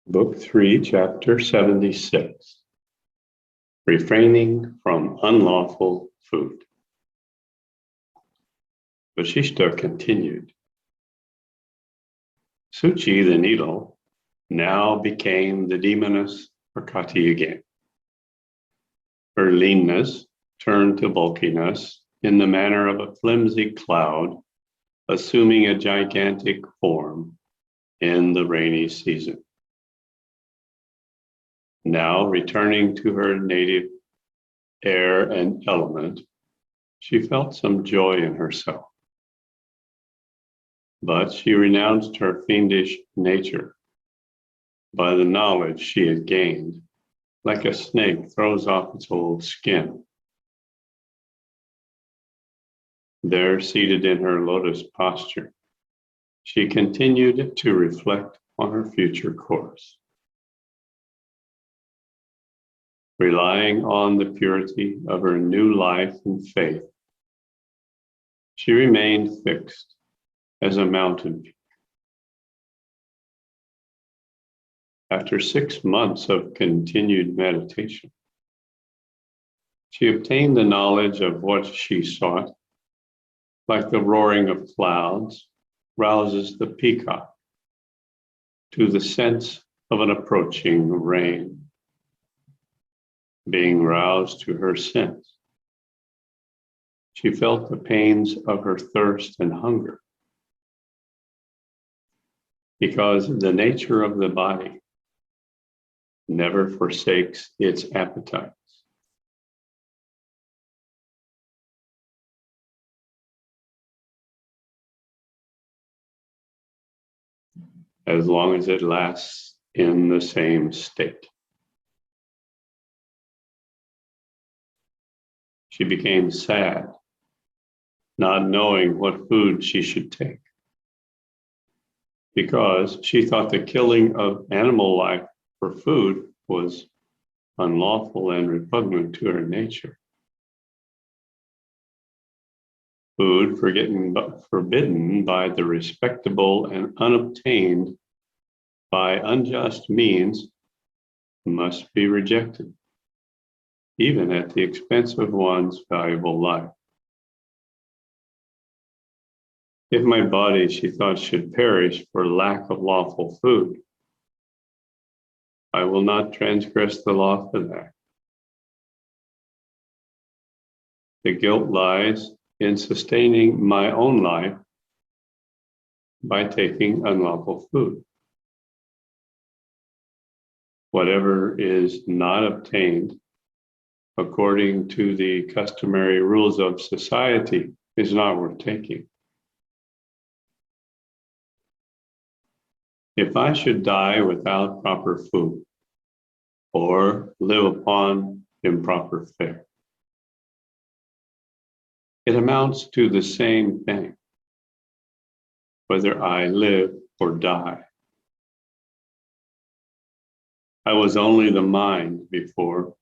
Book 3, Chapter 76, Refraining from Unlawful Food. Vasishta continued. Suchi, the needle, now became the demoness Prakati again. Her leanness turned to bulkiness in the manner of a flimsy cloud, assuming a gigantic form in the rainy season. Now, returning to her native air and element, she felt some joy in herself. But she renounced her fiendish nature by the knowledge she had gained, like a snake throws off its old skin. There, seated in her lotus posture, she continued to reflect on her future course. Relying on the purity of her new life and faith, she remained fixed as a mountain peak. After 6 months of continued meditation, she obtained the knowledge of what she sought, like the roaring of clouds rouses the peacock to the sense of an approaching rain. Being roused to her sense, she felt the pains of her thirst and hunger, because the nature of the body never forsakes its appetites. As long as it lasts in the same state. She became sad, not knowing what food she should take, because she thought the killing of animal life for food was unlawful and repugnant to her nature. Food forbidden by the respectable and unobtained by unjust means must be rejected, even at the expense of one's valuable life. If my body, she thought, should perish for lack of lawful food, I will not transgress the law for that. The guilt lies in sustaining my own life by taking unlawful food. Whatever is not obtained according to the customary rules of society is not worth taking. If I should die without proper food or live upon improper fare, it amounts to the same thing, whether I live or die. I was only the mind before,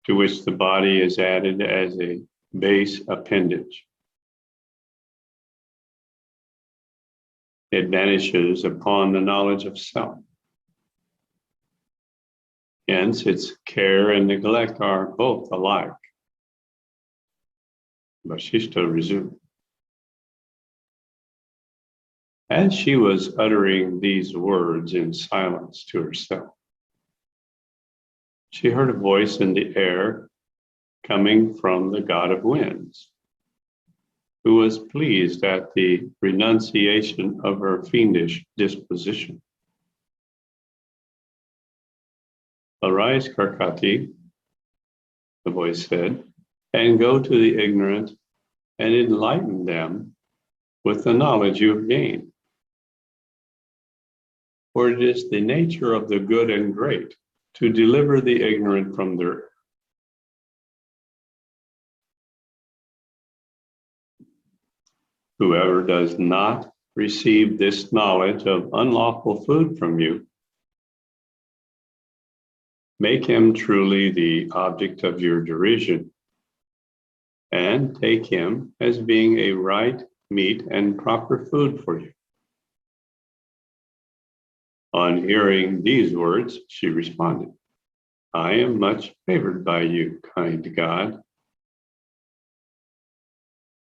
to which the body is added as a base appendage. It vanishes upon the knowledge of self. Hence, its care and neglect are both alike. Vasishta resumed. As she was uttering these words in silence to herself, she heard a voice in the air coming from the god of winds, who was pleased at the renunciation of her fiendish disposition. Arise, Karkati, the voice said, and go to the ignorant and enlighten them with the knowledge you have gained. For it is the nature of the good and great to deliver the ignorant from their error. Whoever does not receive this knowledge of unlawful food from you, make him truly the object of your derision, and take him as being a right meat and proper food for you. On hearing these words, she responded, "I am much favored by you, kind God."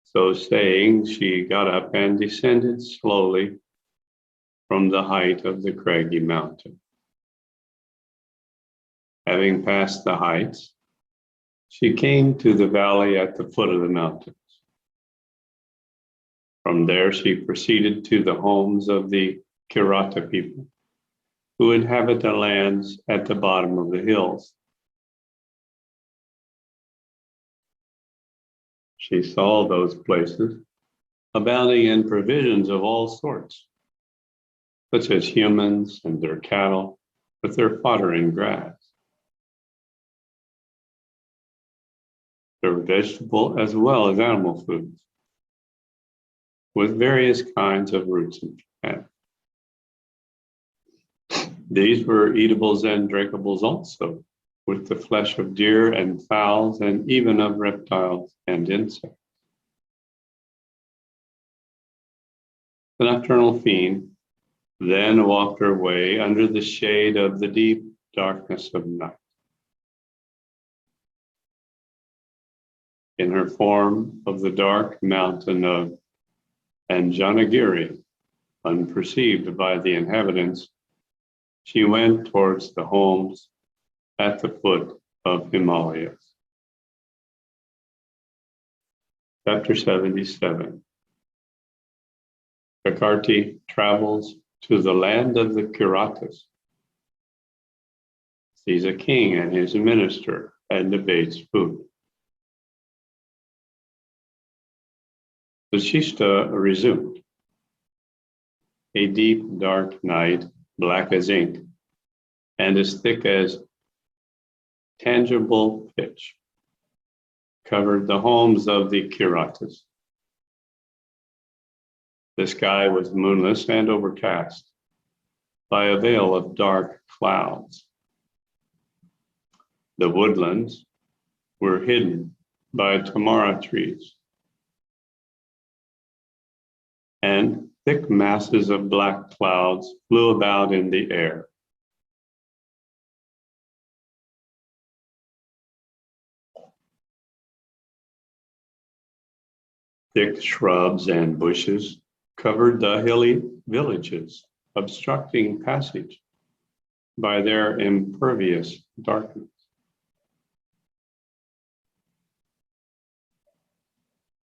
So saying, she got up and descended slowly from the height of the craggy mountain. Having passed the heights, she came to the valley at the foot of the mountains. From there, she proceeded to the homes of the Kirata people, who inhabit the lands at the bottom of the hills. She saw those places abounding in provisions of all sorts, such as humans and their cattle with their fodder and grass. There were vegetable as well as animal foods, with various kinds of roots and plants. These were eatables and drinkables also, with the flesh of deer and fowls and even of reptiles and insects. The nocturnal fiend then walked her way under the shade of the deep darkness of night. In her form of the dark mountain of Anjanagiri, unperceived by the inhabitants, she went towards the homes at the foot of Himalayas. Chapter 77. Prakriti travels to the land of the Kiratas, sees a king and his minister, and debates food. The Shishta resumed. A deep, dark night, black as ink, and as thick as tangible pitch, covered the homes of the Kiratas. The sky was moonless and overcast by a veil of dark clouds. The woodlands were hidden by tamara trees, and thick masses of black clouds flew about in the air. Thick shrubs and bushes covered the hilly villages, obstructing passage by their impervious darkness.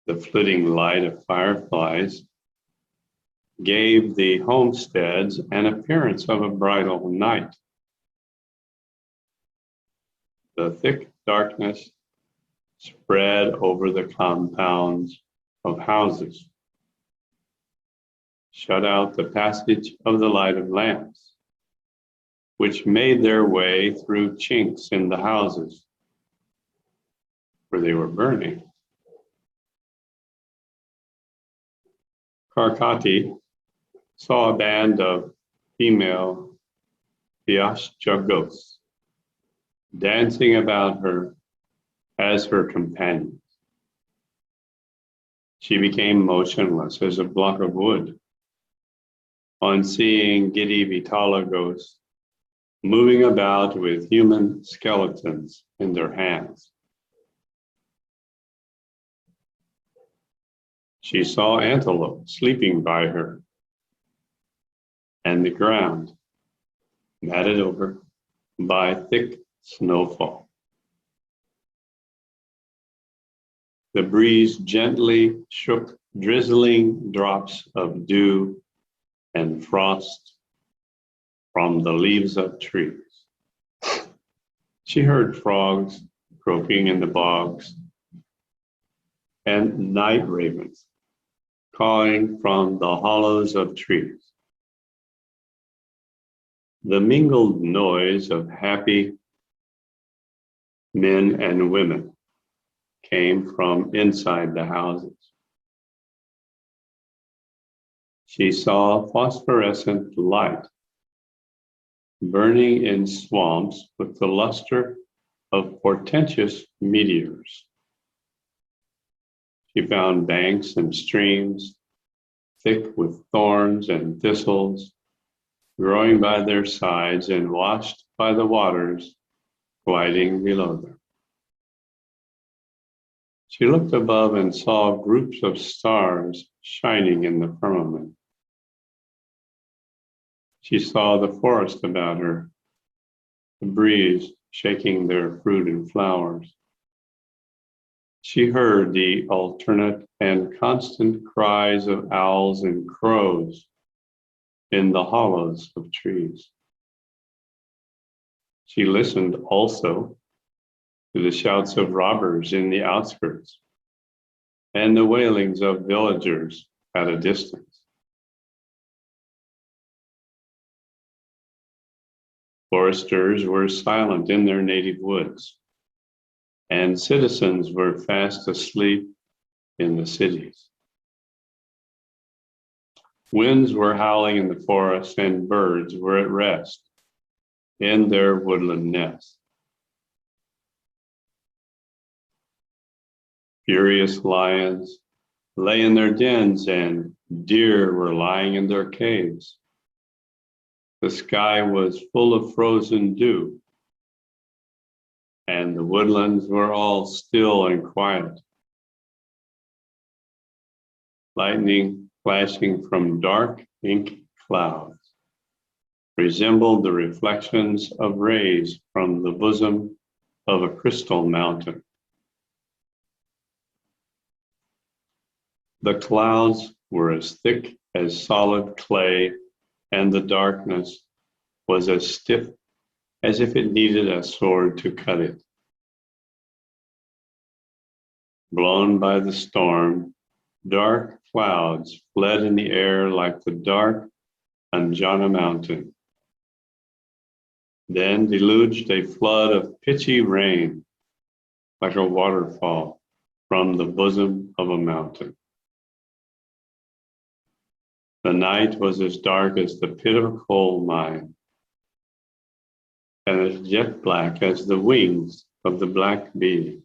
The flitting light of fireflies gave the homesteads an appearance of a bridal night. The thick darkness spread over the compounds of houses, shut out the passage of the light of lamps, which made their way through chinks in the houses where they were burning. Karkati saw a band of female Vyashjagos dancing about her as her companions. She became motionless as a block of wood on seeing giddy Vitalagos moving about with human skeletons in their hands. She saw antelope sleeping by her, and the ground matted over by thick snowfall. The breeze gently shook drizzling drops of dew and frost from the leaves of trees. She heard frogs croaking in the bogs and night ravens cawing from the hollows of trees. The mingled noise of happy men and women came from inside the houses. She saw phosphorescent light burning in swamps with the luster of portentous meteors. She found banks and streams thick with thorns and thistles, growing by their sides and washed by the waters gliding below them. She looked above and saw groups of stars shining in the firmament. She saw the forest about her, the breeze shaking their fruit and flowers. She heard the alternate and constant cries of owls and crows in the hollows of trees. She listened also to the shouts of robbers in the outskirts and the wailings of villagers at a distance. Foresters were silent in their native woods, and citizens were fast asleep in the cities. Winds were howling in the forest, and birds were at rest in their woodland nests. Furious lions lay in their dens, and deer were lying in their caves. The sky was full of frozen dew, and the woodlands were all still and quiet. Lightning flashing from dark ink clouds resembled the reflections of rays from the bosom of a crystal mountain. The clouds were as thick as solid clay, and the darkness was as stiff as if it needed a sword to cut it. Blown by the storm, dark clouds fled in the air like the dark Anjana mountain. Then deluged a flood of pitchy rain like a waterfall from the bosom of a mountain. The night was as dark as the pit of a coal mine, and as jet black as the wings of the black bee.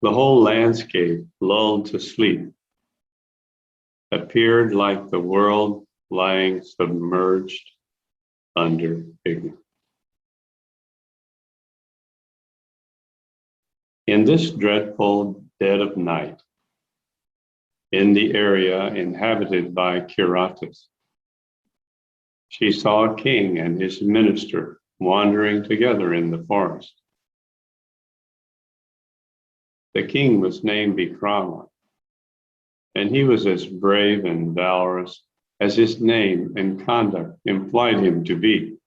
The whole landscape, lulled to sleep, appeared like the world lying submerged under ignorance. In this dreadful dead of night, in the area inhabited by Kiratas, she saw a king and his minister wandering together in the forest. The king was named Vikrama, and he was as brave and valorous as his name and conduct implied him to be.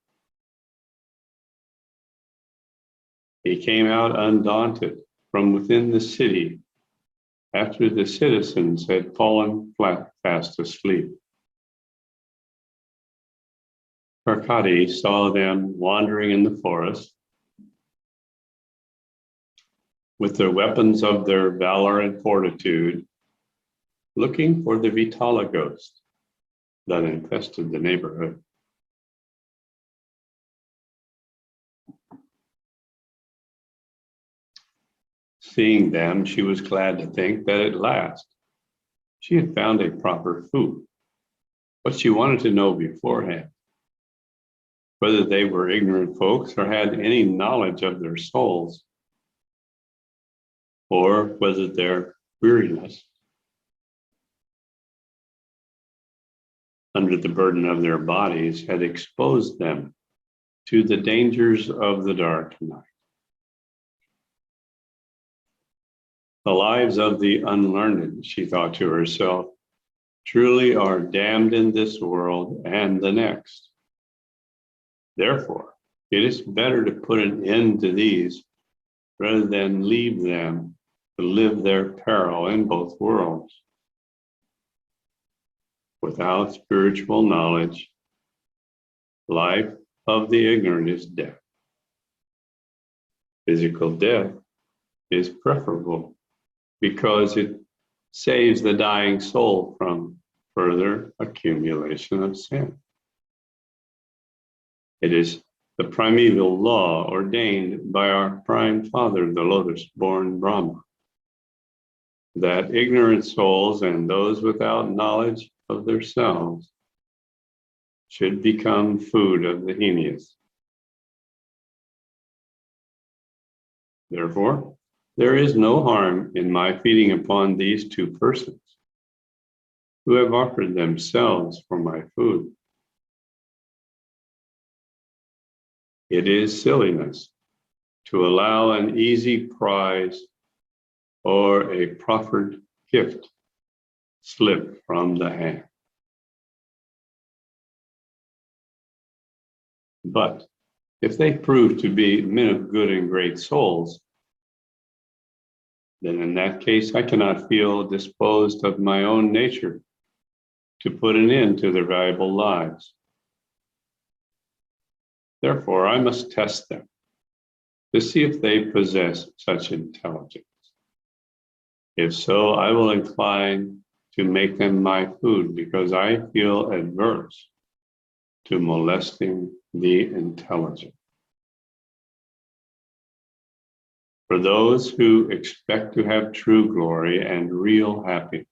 He came out undaunted from within the city after the citizens had fallen fast asleep. Karkati saw them wandering in the forest with the weapons of their valor and fortitude, looking for the Vitala ghost that infested the neighborhood. Seeing them, she was glad to think that at last she had found a proper food. But she wanted to know beforehand whether they were ignorant folks or had any knowledge of their souls, or whether their weariness under the burden of their bodies had exposed them to the dangers of the dark night. The lives of the unlearned, she thought to herself, truly are damned in this world and the next. Therefore, it is better to put an end to these rather than leave them to live their peril in both worlds. Without spiritual knowledge, life of the ignorant is death. Physical death is preferable because it saves the dying soul from further accumulation of sin. It is the primeval law ordained by our prime father, the lotus-born Brahma, that ignorant souls and those without knowledge of themselves should become food of the henius. Therefore, there is no harm in my feeding upon these two persons who have offered themselves for my food. It is silliness to allow an easy prize or a proffered gift slip from the hand. But if they prove to be men of good and great souls, then in that case I cannot feel disposed of my own nature to put an end to their valuable lives. Therefore, I must test them to see if they possess such intelligence. If so, I will incline to make them my food because I feel adverse to molesting the intelligent. For those who expect to have true glory and real happiness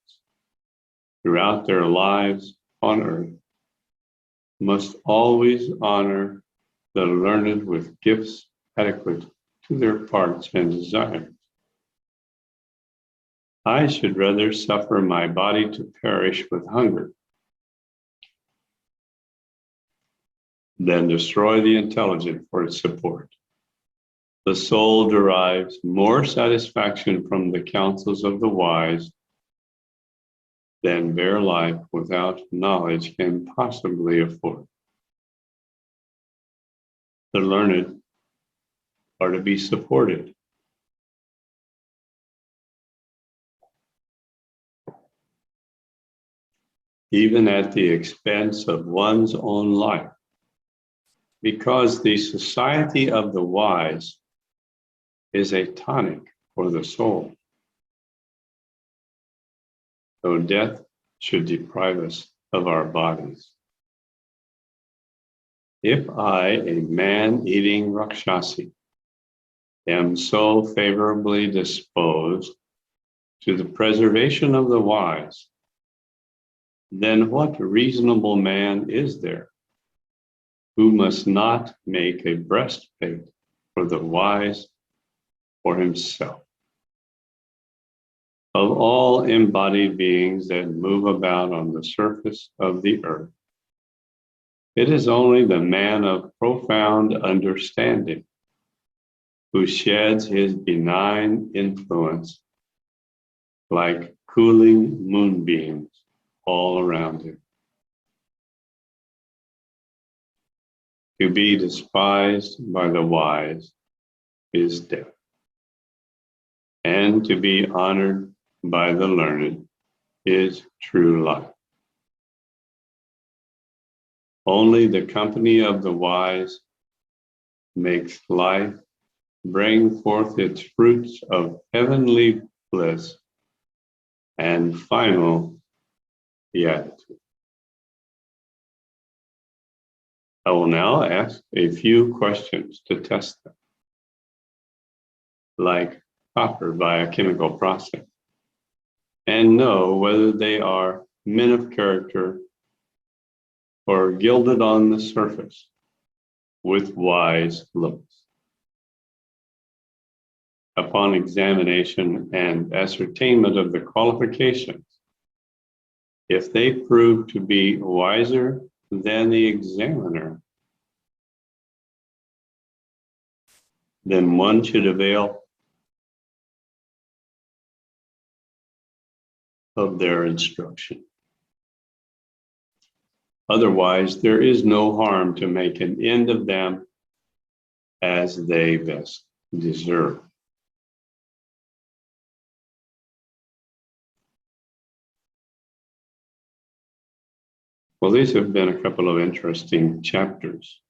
throughout their lives on earth, must always honor the learned with gifts adequate to their parts and desires. I should rather suffer my body to perish with hunger than destroy the intelligent for its support. The soul derives more satisfaction from the counsels of the wise than bare life without knowledge can possibly afford. The learned are to be supported. Even at the expense of one's own life, because the society of the wise is a tonic for the soul. Though death should deprive us of our bodies. If I, a man-eating Rakshasi, am so favorably disposed to the preservation of the wise, then what reasonable man is there who must not make a breastplate for the wise for himself? Of all embodied beings that move about on the surface of the earth, it is only the man of profound understanding who sheds his benign influence like cooling moonbeams all around him. To be despised by the wise is death, and to be honored by the learned is true life. Only the company of the wise makes life bring forth its fruits of heavenly bliss and final beatitude. I will now ask a few questions to test them, like copper by a chemical process, and know whether they are men of character or gilded on the surface with wise looks. Upon examination and ascertainment of the qualifications, if they prove to be wiser than the examiner, then one should avail of their instruction. Otherwise, there is no harm to make an end of them as they best deserve. Well, these have been a couple of interesting chapters,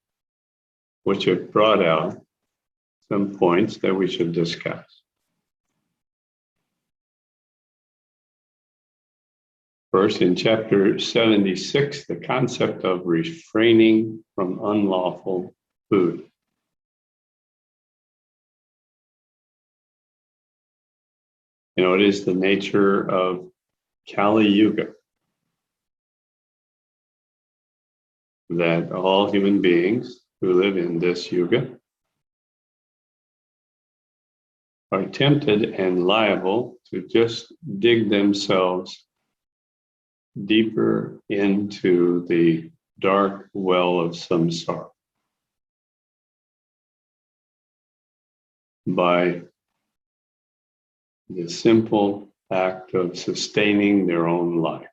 which have brought out some points that we should discuss. First, in chapter 76, the concept of refraining from unlawful food. You know, it is the nature of Kali Yuga that all human beings who live in this yuga are tempted and liable to just dig themselves deeper into the dark well of samsara by the simple act of sustaining their own life.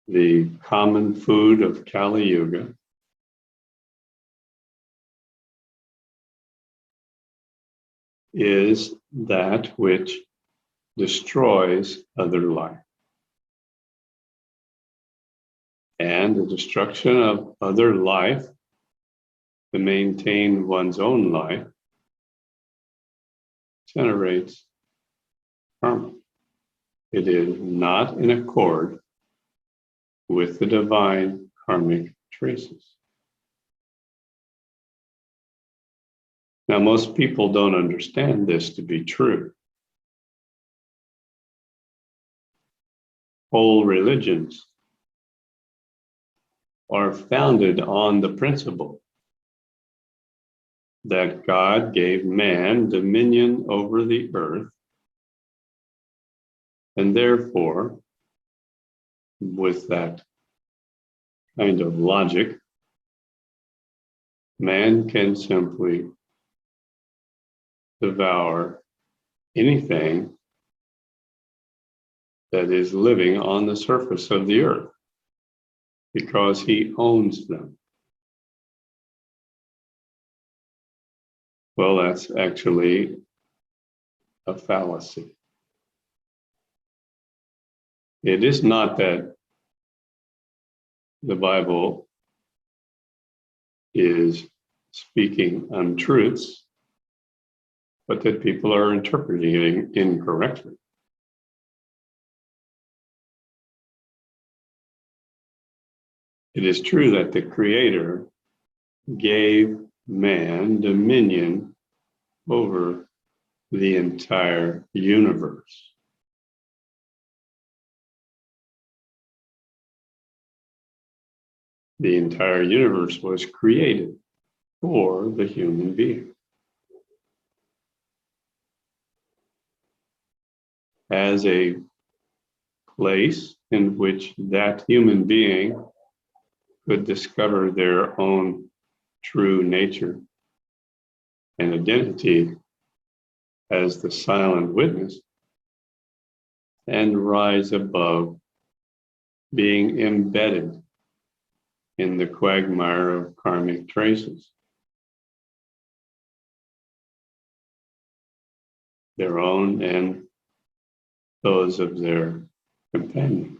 The common food of Kali Yuga is that which destroys other life. And the destruction of other life to maintain one's own life generates karma. It is not in accord with the divine karmic traces. Now, most people don't understand this to be true. Whole religions are founded on the principle that God gave man dominion over the earth, and therefore, with that kind of logic, man can simply devour anything that is living on the surface of the earth because he owns them. Well, that's actually a fallacy. It is not that the Bible is speaking untruths, but that people are interpreting it incorrectly. It is true that the Creator gave man dominion over the entire universe. The entire universe was created for the human being. As a place in which that human being could discover their own true nature and identity as the silent witness and rise above being embedded in the quagmire of karmic traces, their own and those of their companions.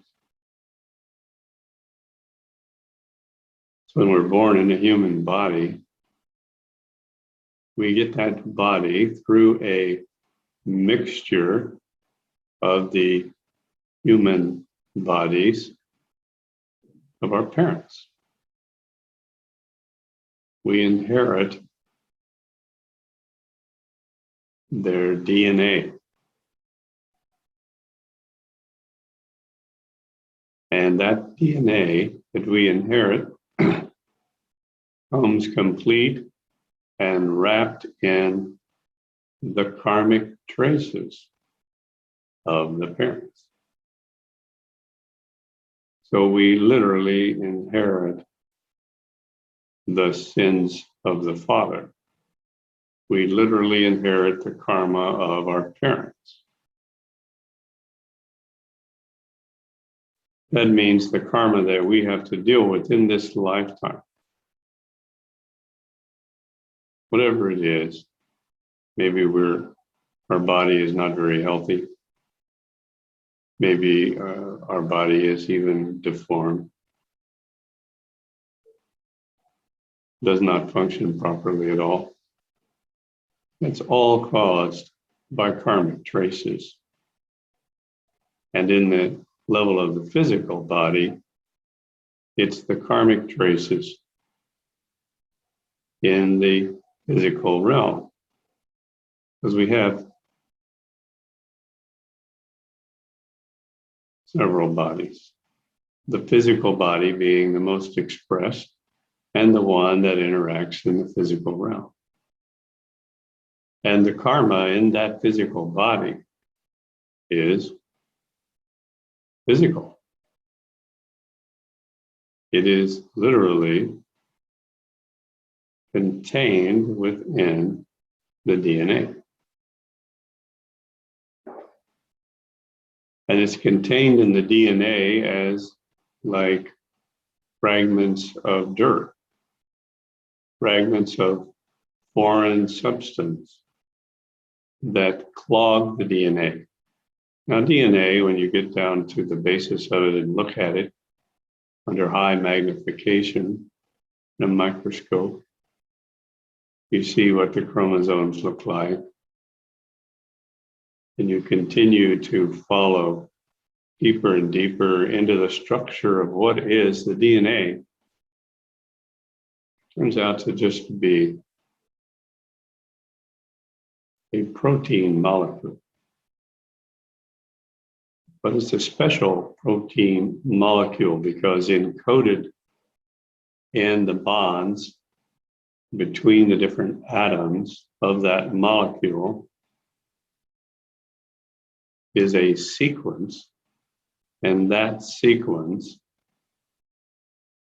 So when we're born in a human body, we get that body through a mixture of the human bodies of our parents. We inherit their DNA. And that DNA that we inherit comes complete and wrapped in the karmic traces of the parents. So we literally inherit the sins of the father. We literally inherit the karma of our parents. That means the karma that we have to deal with in this lifetime. Whatever it is, maybe our body is not very healthy. Maybe our body is even deformed, does not function properly at all. It's all caused by karmic traces. And in the level of the physical body, it's the karmic traces in the physical realm. Because we have several bodies. The physical body being the most expressed and the one that interacts in the physical realm. And the karma in that physical body is physical. It is literally contained within the DNA. And it's contained in the DNA as like fragments of dirt, fragments of foreign substance that clog the DNA. Now, DNA, when you get down to the basis of it and look at it under high magnification in a microscope, you see what the chromosomes look like. And you continue to follow deeper and deeper into the structure of what is the DNA. Turns out to just be a protein molecule. But it's a special protein molecule because encoded in the bonds between the different atoms of that molecule is a sequence, and that sequence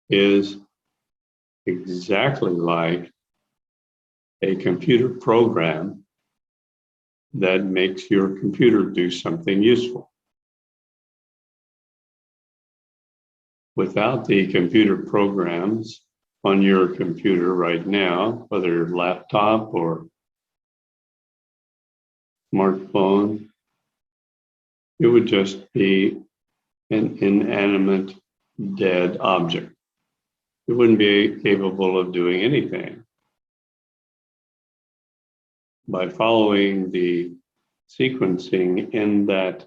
is exactly like a computer program that makes your computer do something useful. Without the computer programs on your computer right now, whether laptop or smartphone, it would just be an inanimate, dead object. It wouldn't be capable of doing anything. By following the sequencing in that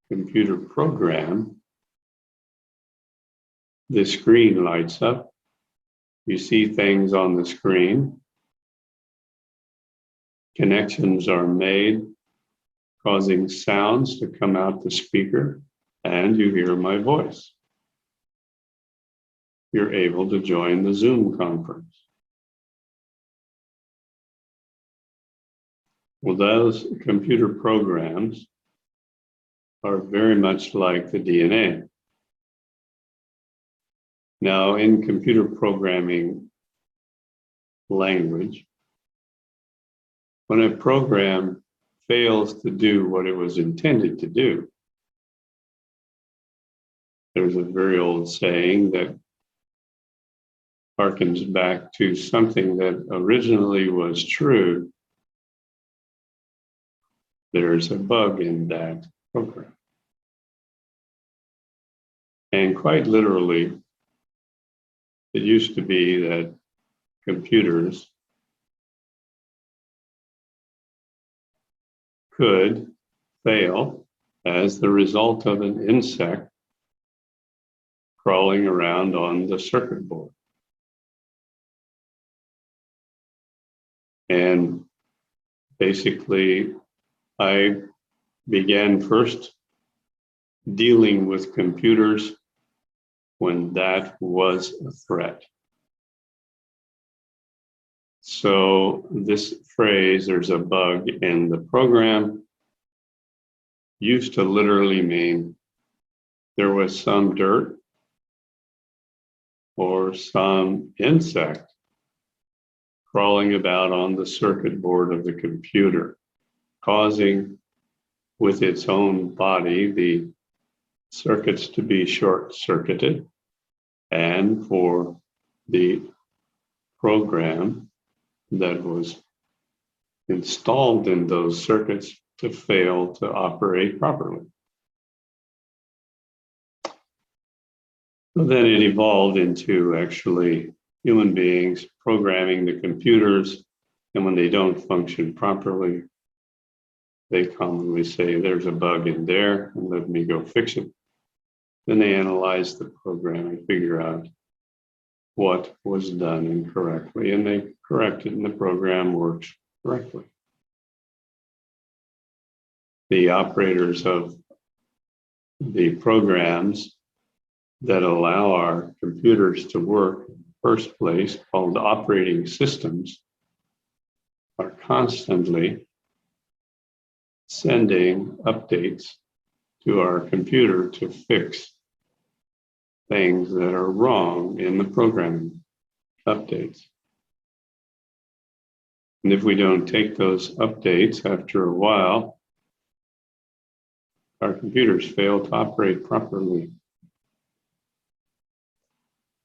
computer program, the screen lights up. You see things on the screen. Connections are made, causing sounds to come out the speaker, and you hear my voice. You're able to join the Zoom conference. Well, those computer programs are very much like the DNA. Now, in computer programming language, when a program fails to do what it was intended to do, there's a very old saying that harkens back to something that originally was true. There's a bug in that program. And quite literally, it used to be that computers could fail as the result of an insect crawling around on the circuit board. And basically, I began first dealing with computers when that was a threat. So this phrase, there's a bug in the program, used to literally mean there was some dirt or some insect crawling about on the circuit board of the computer, causing with its own body the circuits to be short-circuited, and for the program that was installed in those circuits to fail to operate properly. So then it evolved into actually human beings programming the computers, and when they don't function properly, they commonly say, there's a bug in there, and let me go fix it. Then they analyze the program and figure out what was done incorrectly, and they correct it, and the program works correctly. The operators of the programs that allow our computers to work in the first place, called operating systems, are constantly sending updates to our computer to fix things that are wrong in the programming updates. And if we don't take those updates after a while, our computers fail to operate properly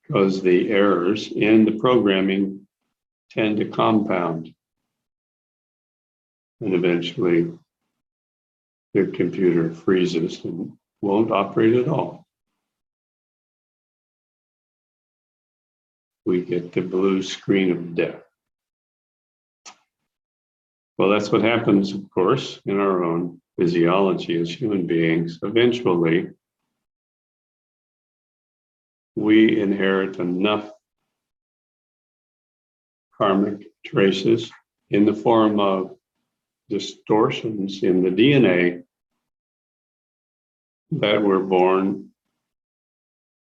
because the errors in the programming tend to compound. And eventually, the computer freezes and won't operate at all. We get the blue screen of death. Well, that's what happens, of course, in our own physiology as human beings. Eventually, we inherit enough karmic traces in the form of distortions in the DNA that we're born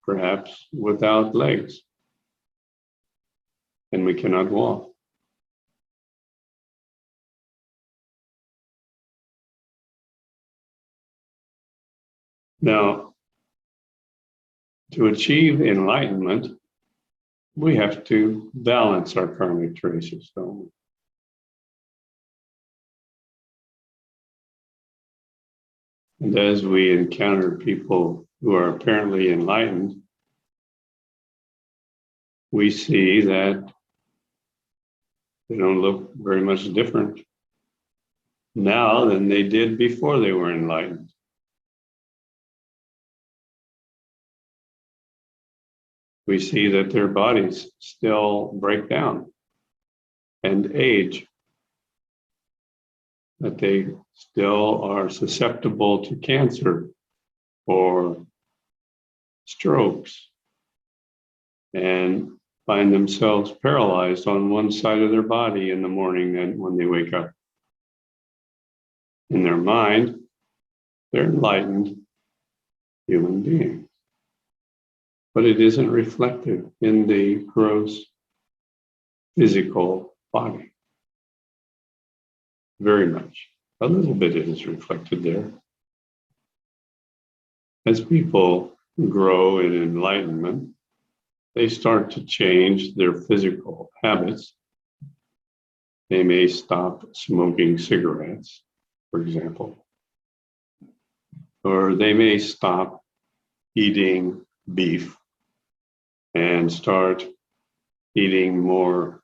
perhaps without legs and we cannot walk. Now, to achieve enlightenment, we have to balance our karmic traces, don't we? And as we encounter people who are apparently enlightened, we see that they don't look very much different now than they did before they were enlightened. We see that their bodies still break down and age, that they still are susceptible to cancer or strokes and find themselves paralyzed on one side of their body in the morning and when they wake up. In their mind, they're enlightened human beings. But it isn't reflected in the gross physical body. Very much. A little bit it is reflected there. As people grow in enlightenment, they start to change their physical habits. They may stop smoking cigarettes, for example, or they may stop eating beef and start eating more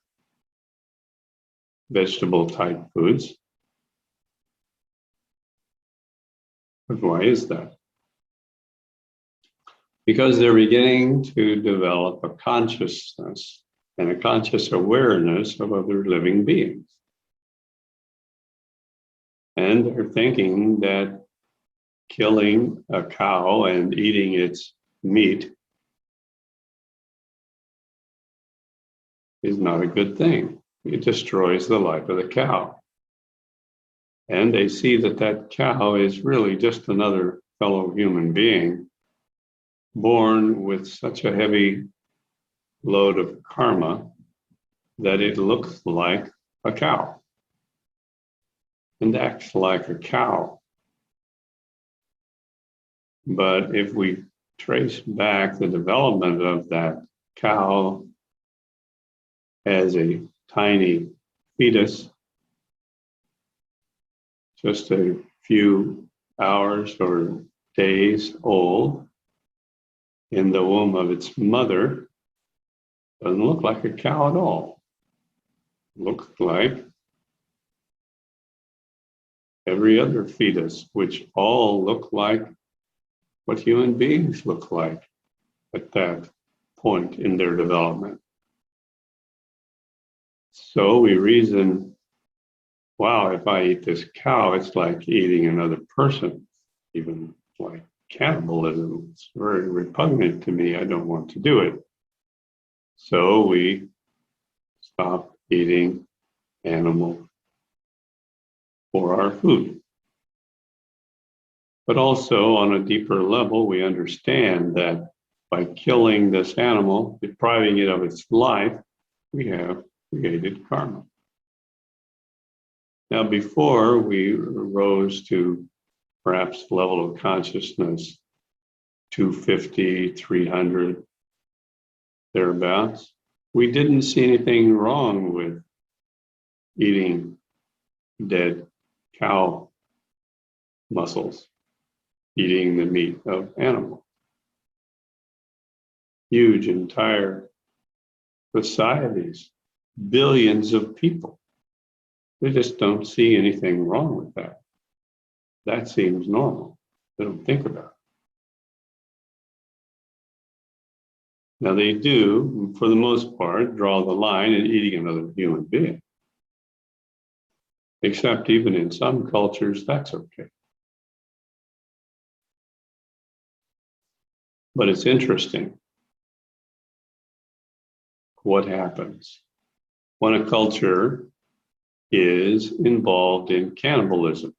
vegetable type foods. But why is that? Because they're beginning to develop a consciousness and a conscious awareness of other living beings. And they're thinking that killing a cow and eating its meat is not a good thing. It destroys the life of the cow. And they see that that cow is really just another fellow human being born with such a heavy load of karma that it looks like a cow and acts like a cow. But if we trace back the development of that cow as a tiny fetus, just a few hours or days old in the womb of its mother, doesn't look like a cow at all. Looks like every other fetus, which all look like what human beings look like at that point in their development. So we reason, wow, if I eat this cow, it's like eating another person, even like cannibalism. It's very repugnant to me. I don't want to do it. So we stop eating animal for our food. But also on a deeper level, we understand that by killing this animal, depriving it of its life, we have created karma. Now, before we rose to perhaps level of consciousness 250, 300, thereabouts, we didn't see anything wrong with eating dead cow muscles, eating the meat of animals. Huge entire societies, billions of people. They just don't see anything wrong with that. That seems normal. They don't think about it. Now they do, for the most part, draw the line in eating another human being. Except even in some cultures, that's okay. But it's interesting what happens when a culture is involved in cannibalism.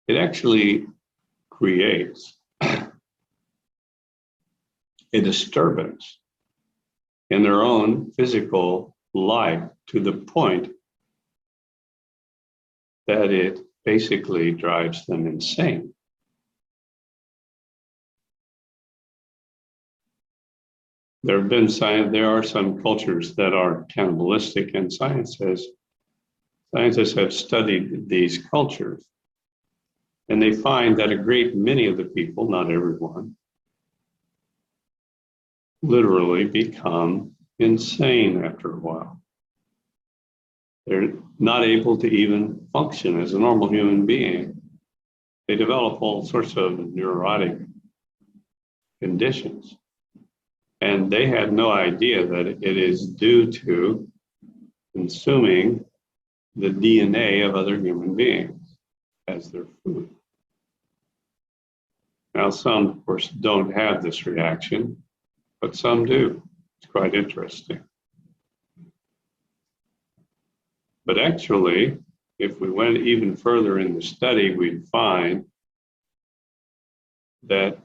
It actually creates a disturbance in their own physical life to the point that it basically drives them insane. There are some cultures that are cannibalistic, and scientists have studied these cultures. And they find that a great many of the people, not everyone, literally become insane after a while. They're not able to even function as a normal human being. They develop all sorts of neurotic conditions. And they had no idea that it is due to consuming the DNA of other human beings as their food. Now, some, of course, don't have this reaction, but some do. It's quite interesting. But actually, if we went even further in the study, we'd find that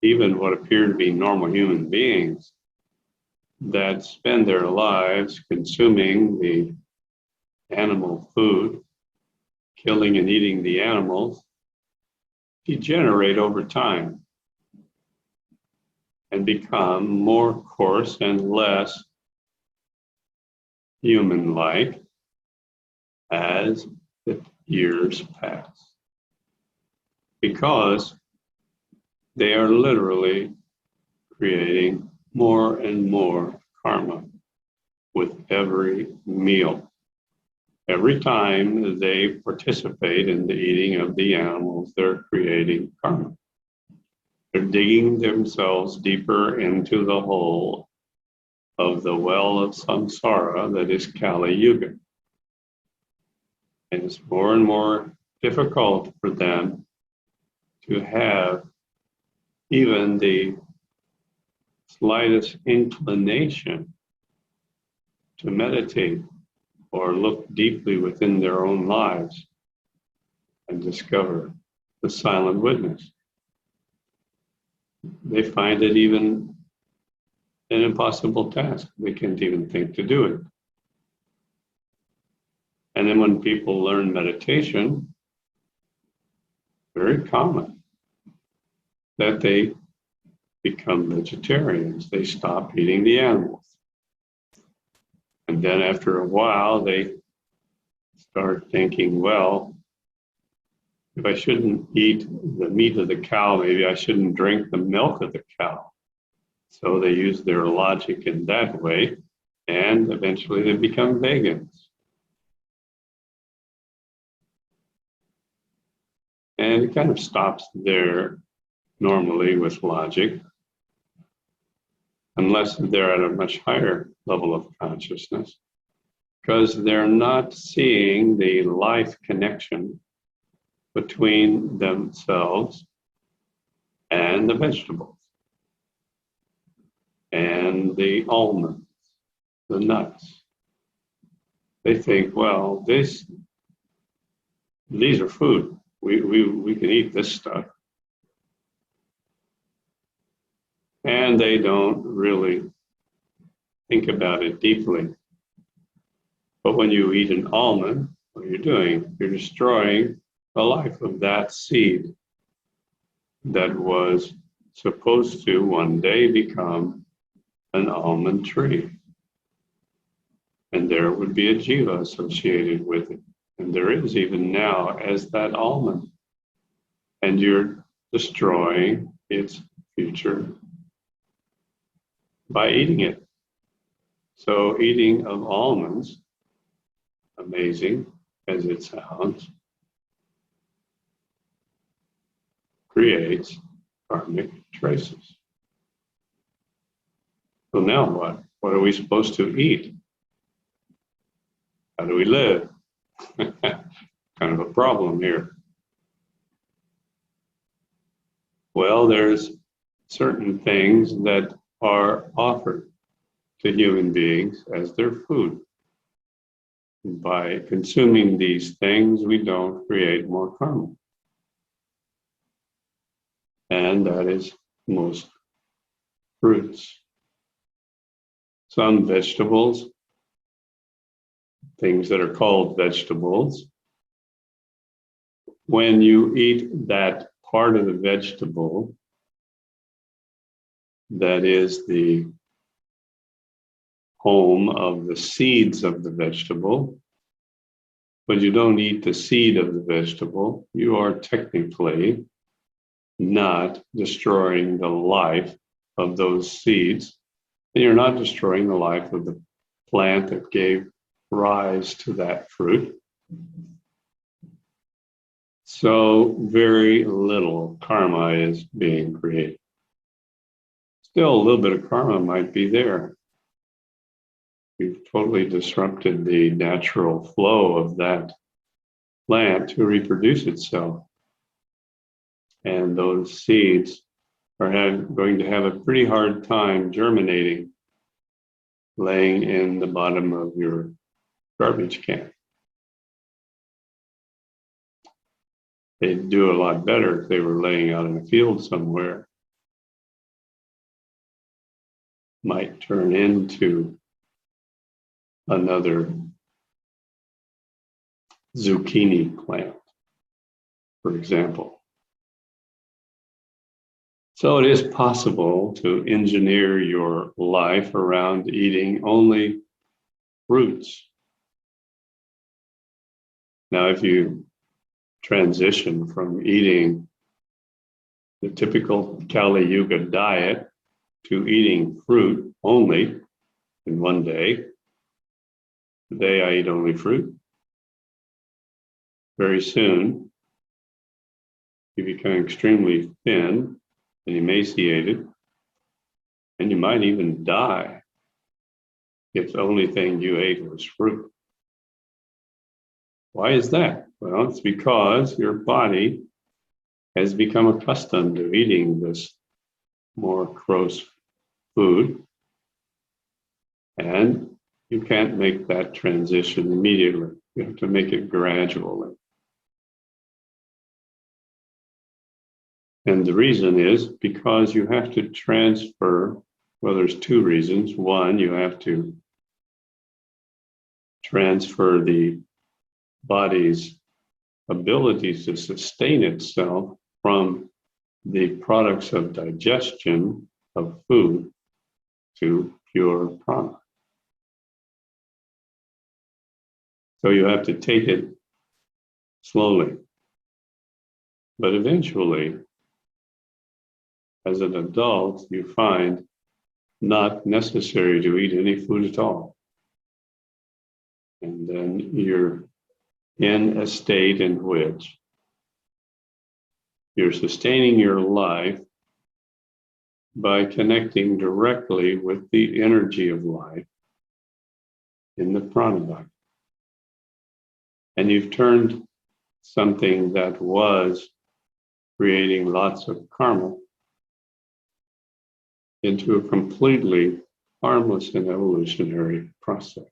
even what appear to be normal human beings that spend their lives consuming the animal food, killing and eating the animals, degenerate over time and become more coarse and less human-like as the years pass, because they are literally creating more and more karma with every meal. Every time they participate in the eating of the animals, they're creating karma. They're digging themselves deeper into the hole of the well of samsara that is Kali Yuga. And it's more and more difficult for them to have even the slightest inclination to meditate or look deeply within their own lives and discover the silent witness. They find it even an impossible task. They can't even think to do it. And then when people learn meditation, very common that they become vegetarians. They stop eating the animals. And then after a while, they start thinking, well, if I shouldn't eat the meat of the cow, maybe I shouldn't drink the milk of the cow. So they use their logic in that way, and eventually they become vegans. And it kind of stops there normally with logic, unless they're at a much higher level of consciousness, because they're not seeing the life connection between themselves and the vegetables and the almonds, the nuts, they think, well, these are food. We can eat this stuff. And they don't really think about it deeply. But when you eat an almond, what you're doing, you're destroying the life of that seed that was supposed to one day become an almond tree. And there would be a jiva associated with it. And there is even now as that almond. And you're destroying its future by eating it. So eating of almonds, amazing as it sounds, creates karmic traces. So now what? What are we supposed to eat? How do we live? Kind of a problem here. Well, there's certain things that are offered to human beings as their food. By consuming these things, we don't create more karma. And that is most fruits. Some vegetables, things that are called vegetables, when you eat that part of the vegetable that is the home of the seeds of the vegetable, but you don't eat the seed of the vegetable, you are technically not destroying the life of those seeds, and you're not destroying the life of the plant that gave rise to that fruit. So very little karma is being created. Still, a little bit of karma might be there. You've totally disrupted the natural flow of that plant to reproduce itself. And those seeds are going to have a pretty hard time germinating, laying in the bottom of your garbage can. They'd do a lot better if they were laying out in a field somewhere. Might turn into another zucchini plant, for example. So it is possible to engineer your life around eating only fruits. Now, if you transition from eating the typical Kali Yuga diet to eating fruit only in one day, today I eat only fruit. Very soon, you become extremely thin and emaciated, and you might even die if the only thing you ate was fruit. Why is that? Well, it's because your body has become accustomed to eating this more gross food, and you can't make that transition immediately. You have to make it gradually. And the reason is because you have to transfer, well, there's two reasons. One, you have to transfer the body's ability to sustain itself from the products of digestion of food to pure prana. So you have to take it slowly. But eventually, as an adult, you find not necessary to eat any food at all. And then you're in a state in which you're sustaining your life by connecting directly with the energy of life in the prana body. And you've turned something that was creating lots of karma into a completely harmless and evolutionary process.